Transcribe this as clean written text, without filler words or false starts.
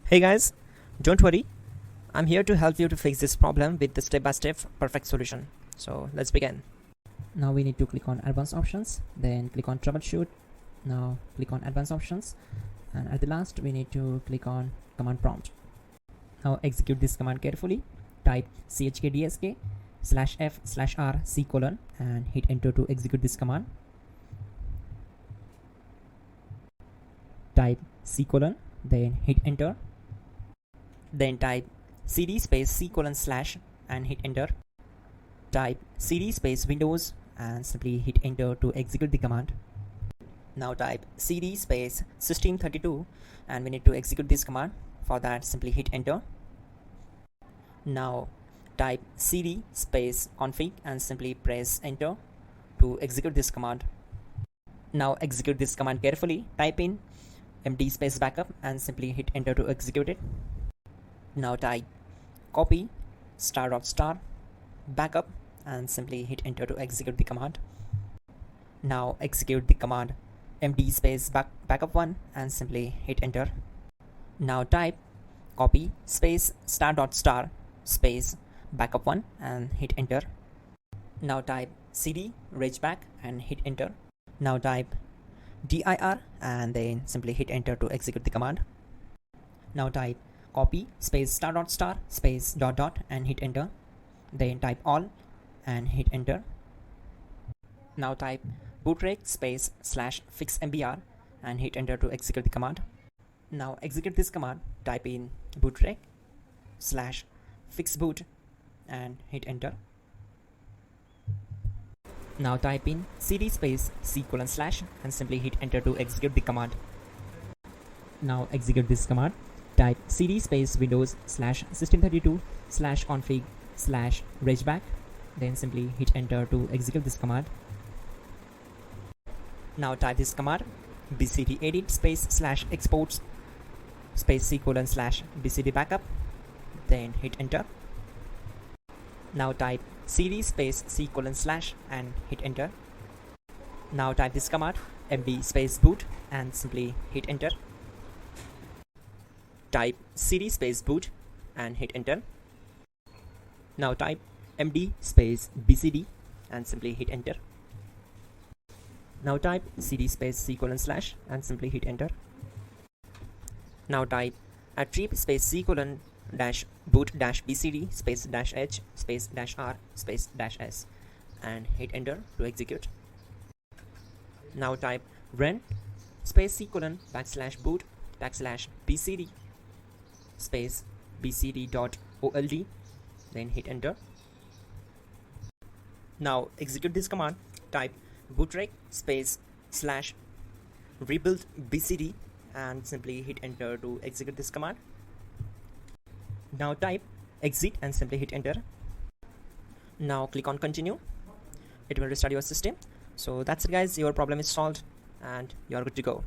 Hey guys, don't worry, I'm here to help you to fix this problem with the step-by-step perfect solution. So let's begin. Now we need to click on advanced options, then click on troubleshoot. Now click on advanced options, and at the last we need to click on command prompt. Now execute this command carefully. Type chkdsk/f/r c : and hit enter to execute this command. Type c : then hit enter. Then type cd space c : / and hit enter. Type cd space Windows and simply hit enter to execute the command. Now type cd space system32 and we need to execute this command. For that, simply hit enter. Now type cd space config and simply press enter to execute this command. Now execute this command carefully. Type in md space backup and simply hit enter to execute it. Now type copy **backup and simply hit enter to execute the command. Now execute the command md space backup1 and simply hit enter. Now type copy space **space backup1 and hit enter. Now type cd regback and hit enter. Now type dir and then simply hit enter to execute the command. Now type copy space **space ... and hit enter. Then type all and hit enter. Now type bootrec space /fixmbr and hit enter to execute the command. Now execute this command. Type in bootrec /fixboot and hit enter. Now type in cd space c : / and simply hit enter to execute the command. Now execute this command. Type cd space Windows /system32 /config /regback, then simply hit enter to execute this command. Now type this command bcd edit space /exports space c : / bcd backup, then hit enter. Now type cd space c : / and hit enter. Now type this command md space boot and simply hit enter. Type cd space boot and hit enter. Now type md space bcd and simply hit enter. Now type cd space c : / and simply hit enter. Now type attrib space c : --boot -bcd space -h space -r space -s and hit enter to execute. Now type run space c : \boot \bcd space bcd.old, then hit enter. Now execute this command. Type bootrec space /rebuild bcd and simply hit enter to execute this command. Now type exit and simply hit enter. Now click on continue. It will restart your system. So that's it guys, your problem is solved and you are good to go.